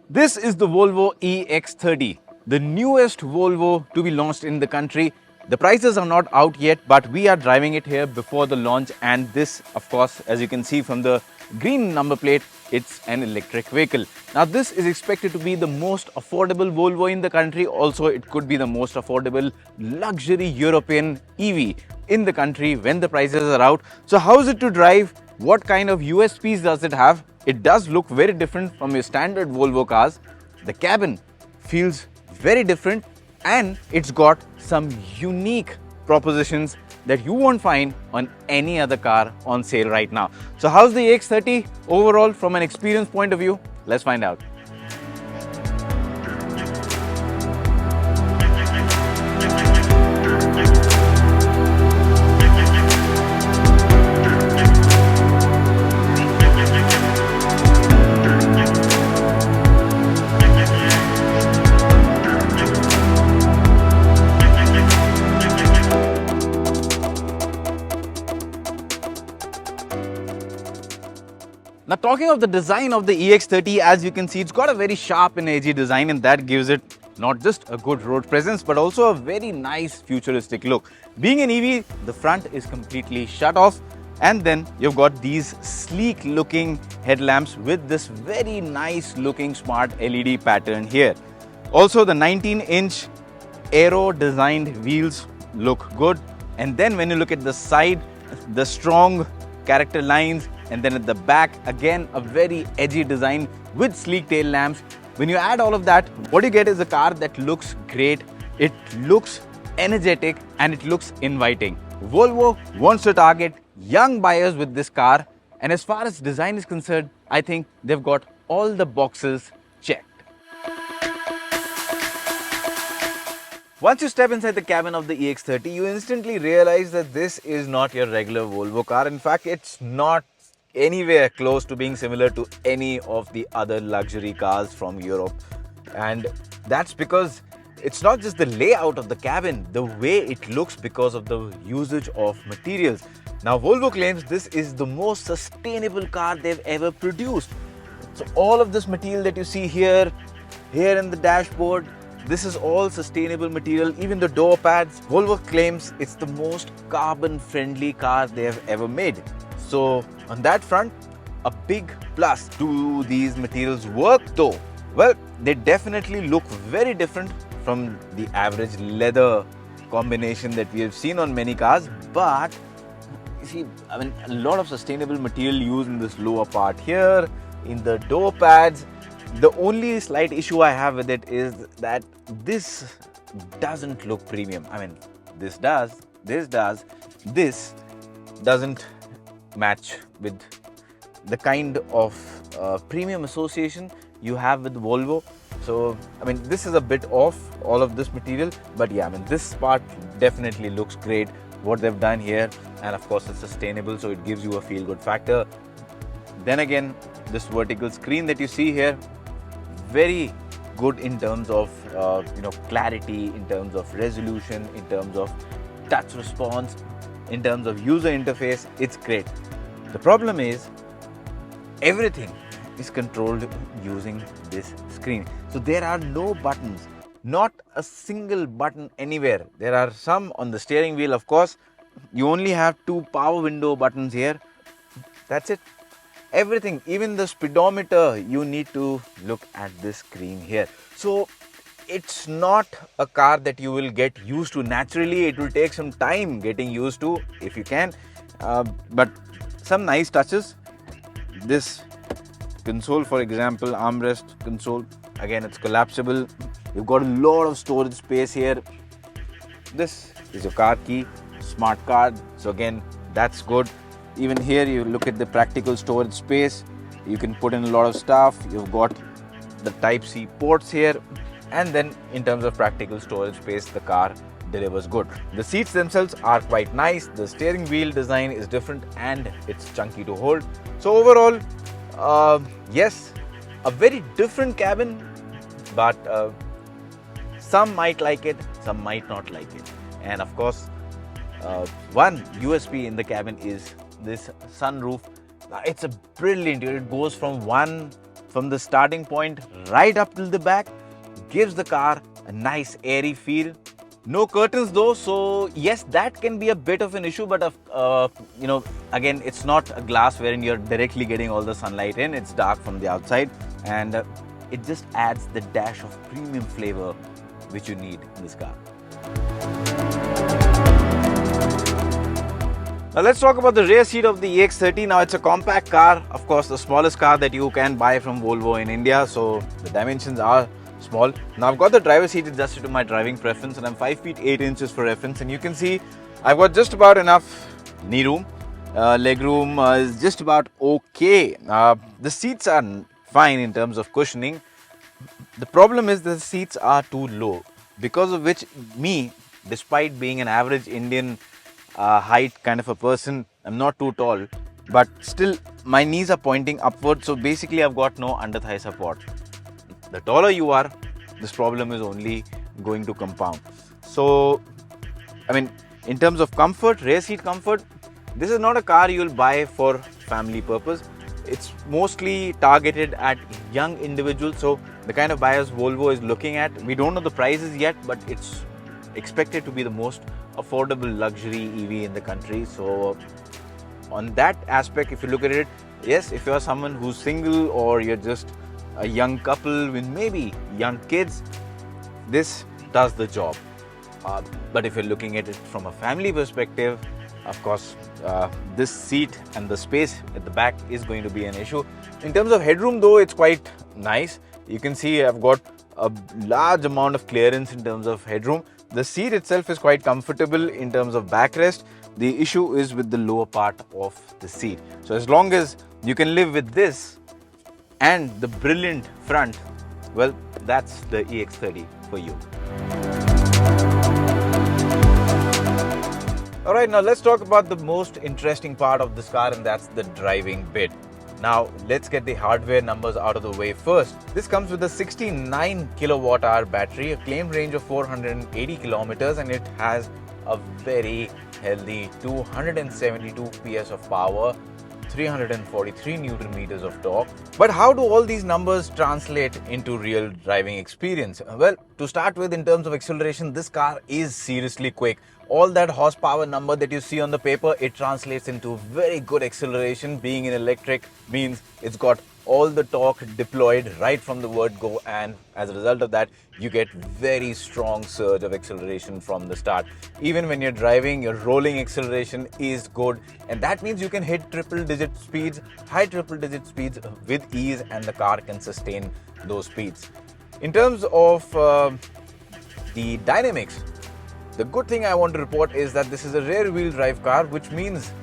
This is the Volvo EX30, the newest Volvo to be launched in the country. The prices are not out yet, but we are driving it here before the launch. And this, of course, as you can see from the green number plate, it's an electric vehicle. Now, this is expected to be the most affordable Volvo in the country. Also, it could be the most affordable luxury European EV in the country when the prices are out. So, how is it to drive? What kind of USPs does it have? It does look very different from your standard Volvo cars. The cabin feels very different and it's got some unique propositions that you won't find on any other car on sale right now. So how's the EX30 overall from an experience point of view? Let's find out. Now, talking of the design of the EX30, as you can see, it's got a very sharp and edgy design, and that gives it not just a good road presence, but also a very nice futuristic look. Being an EV, the front is completely shut off, and then you've got these sleek looking headlamps with this very nice looking smart LED pattern here. Also, the 19-inch aero designed wheels look good, and then when you look at the side, the strong character lines, and then at the back again a very edgy design with sleek tail lamps. When you add all of that, what you get is a car that looks great, it looks energetic, and it looks inviting. Volvo wants to target young buyers with this car, and as far as design is concerned, I think they've got all the boxes checked. Once you step inside the cabin of the EX30, you instantly realize that this is not your regular Volvo car. In fact, it's not anywhere close to being similar to any of the other luxury cars from Europe. And that's because it's not just the layout of the cabin, the way it looks because of the usage of materials. Now, Volvo claims this is the most sustainable car they've ever produced. So all of this material that you see here in the dashboard, this is all sustainable material. Even the door pads, Volvo claims it's the most carbon-friendly car they have ever made. So on that front, a big plus. Do these materials work though? Well, they definitely look very different from the average leather combination that we have seen on many cars. But you see, I mean, a lot of sustainable material used in this lower part here, in the door pads. The only slight issue I have with it is that this doesn't look premium. I mean, this does, this doesn't match with the kind of premium association you have with Volvo. So, I mean, this is a bit off, all of this material, but yeah, I mean, this part definitely looks great, what they've done here, and of course it's sustainable, so it gives you a feel-good factor. Then again, this vertical screen that you see here, very good in terms of clarity, in terms of resolution, in terms of touch response, in terms of user interface. It's great. The problem is everything is controlled using this screen. So there are no buttons, not a single button anywhere. There are some on the steering wheel, of course. You only have 2 power window buttons here. That's it. Everything, even the speedometer, you need to look at this screen here. So it's not a car that you will get used to naturally. It will take some time getting used to, if you can, but some nice touches. This console, for example, armrest console, again, it's collapsible. You've got a lot of storage space here. This is your car key, smart card, so again, that's good. Even here, you look at the practical storage space. You can put in a lot of stuff. You've got the Type-C ports here. And then in terms of practical storage space, the car delivers good. The seats themselves are quite nice. The steering wheel design is different and it's chunky to hold. So overall, yes, a very different cabin, but some might like it, some might not like it. And of course, one USP in the cabin is this sunroof. It's a brilliant, it goes from 1 from the starting point right up till the back, gives the car a nice airy feel. No curtains though, so yes, that can be a bit of an issue, but again, it's not a glass wherein you're directly getting all the sunlight in. It's dark from the outside, and it just adds the dash of premium flavor which you need in this car. Now let's talk about the rear seat of the EX30. Now it's a compact car, of course the smallest car that you can buy from Volvo in India, so the dimensions are small. Now I've got the driver's seat adjusted to my driving preference, and I'm 5 feet 8 inches for reference, and you can see I've got just about enough knee room. Leg room is just about okay. The seats are fine in terms of cushioning. The problem is the seats are too low, because of which me, despite being an average Indian height kind of a person, I'm not too tall, but still my knees are pointing upward, so basically I've got no under thigh support. The taller you are, this problem is only going to compound. So, I mean, in terms of comfort, rear seat comfort, this is not a car you'll buy for family purpose. It's mostly targeted at young individuals, so the kind of buyers Volvo is looking at, we don't know the prices yet, but it's expected to be the most affordable luxury EV in the country. So on that aspect, if you look at it, yes, if you're someone who's single or you're just a young couple with maybe young kids, this does the job. But if you're looking at it from a family perspective, of course, this seat and the space at the back is going to be an issue. In terms of headroom though, it's quite nice. You can see I've got a large amount of clearance in terms of headroom. The seat itself is quite comfortable in terms of backrest. The issue is with the lower part of the seat. So as long as you can live with this and the brilliant front, well, that's the EX30 for you. Alright, now let's talk about the most interesting part of this car, and that's the driving bit. Now let's get the hardware numbers out of the way first. This comes with a 69 kilowatt hour battery, a claimed range of 480 kilometers, and it has a very healthy 272 PS of power, 343 Newton meters of torque. But how do all these numbers translate into real driving experience? Well, to start with, in terms of acceleration, this car is seriously quick. All that horsepower number that you see on the paper, it translates into very good acceleration. Being an electric means it's got all the torque deployed right from the word go, and as a result of that, you get very strong surge of acceleration from the start. Even when you're driving, your rolling acceleration is good, and that means you can hit triple digit speeds, high triple digit speeds with ease, and the car can sustain those speeds. In terms of the dynamics, the good thing I want to report is that this is a rear wheel drive car, which means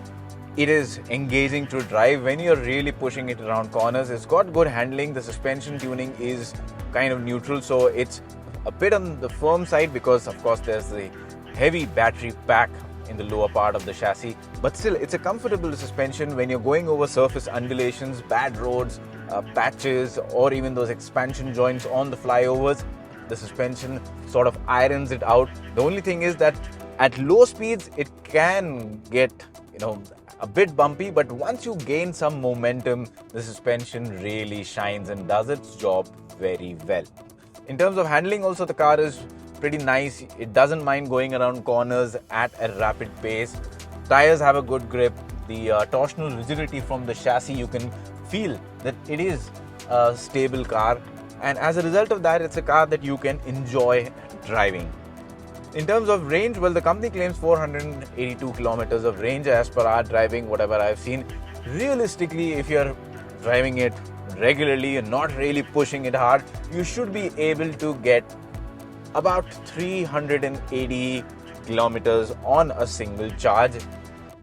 it is engaging to drive when you're really pushing it around corners. It's got good handling. The suspension tuning is kind of neutral, so it's a bit on the firm side because of course there's the heavy battery pack in the lower part of the chassis, but still it's a comfortable suspension when you're going over surface undulations, bad roads, patches, or even those expansion joints on the flyovers. The suspension sort of irons it out. The only thing is that at low speeds it can get a bit bumpy, but once you gain some momentum, the suspension really shines and does its job very well. In terms of handling also, the car is pretty nice. It doesn't mind going around corners at a rapid pace. Tires have a good grip. The torsional rigidity from the chassis, you can feel that it is a stable car, and as a result of that, it's a car that you can enjoy driving. In terms of range, well, the company claims 482 kilometers of range as per our driving, whatever I've seen. Realistically, if you're driving it regularly and not really pushing it hard, you should be able to get about 380 kilometers on a single charge.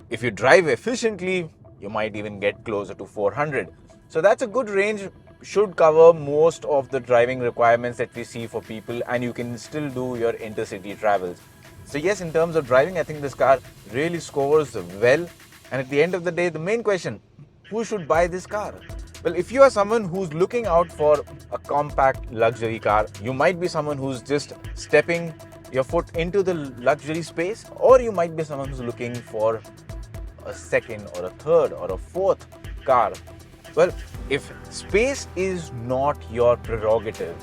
If you drive efficiently, you might even get closer to 400. So that's a good range. Should cover most of the driving requirements that we see for people, and you can still do your intercity travels. So yes, in terms of driving, I think this car really scores well. And at the end of the day, the main question, who should buy this car? Well, if you are someone who's looking out for a compact luxury car, you might be someone who's just stepping your foot into the luxury space, or you might be someone who's looking for a second or a third or a fourth car. Well, if space is not your prerogative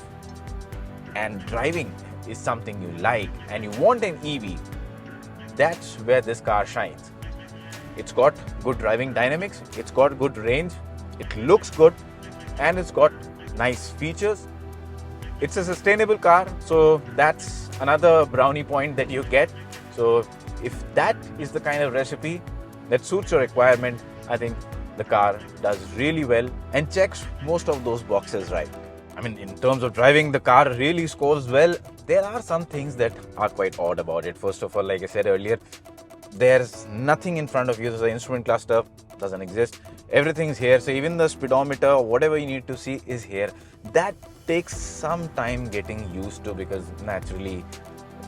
and driving is something you like and you want an EV, that's where this car shines. It's got good driving dynamics, it's got good range, it looks good, and it's got nice features. It's a sustainable car, so that's another brownie point that you get. So if that is the kind of recipe that suits your requirement, I think the car does really well and checks most of those boxes right. I mean, in terms of driving, the car really scores well. There are some things that are quite odd about it. First of all, like I said earlier, there's nothing in front of you. So the instrument cluster doesn't exist. Everything's here. So even the speedometer, whatever you need to see is here. That takes some time getting used to, because naturally,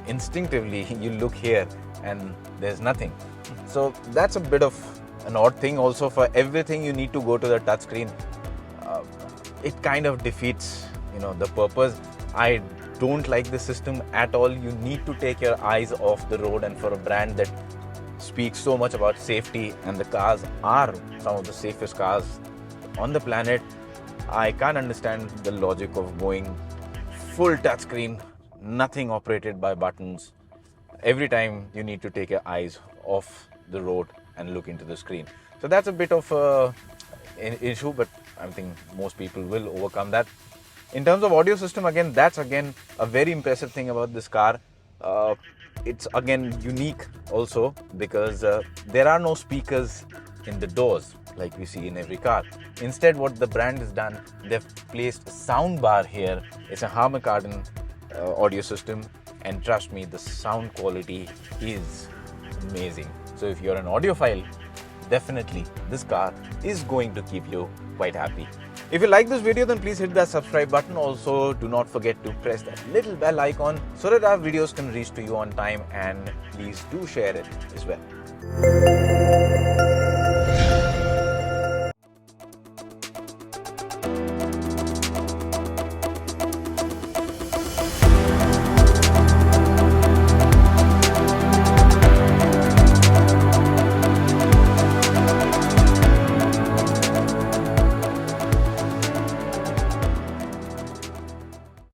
instinctively, you look here and there's nothing. So that's a bit of an odd thing. Also, for everything you need to go to the touchscreen. It kind of defeats, the purpose. I don't like the system at all. You need to take your eyes off the road, and for a brand that speaks so much about safety, and the cars are some of the safest cars on the planet, I can't understand the logic of going full touchscreen, nothing operated by buttons. Every time you need to take your eyes off the road and look into the screen. So that's a bit of an issue, but I think most people will overcome that. In terms of audio system, that's a very impressive thing about this car. It's again unique also, because there are no speakers in the doors like we see in every car. Instead, what the brand has done, they've placed a sound bar here. It's a Harman Kardon audio system, and trust me, the sound quality is amazing. So if you're an audiophile, definitely this car is going to keep you quite happy. If you like this video, then please hit that subscribe button. Also, do not forget to press that little bell icon so that our videos can reach to you on time, and please do share it as well.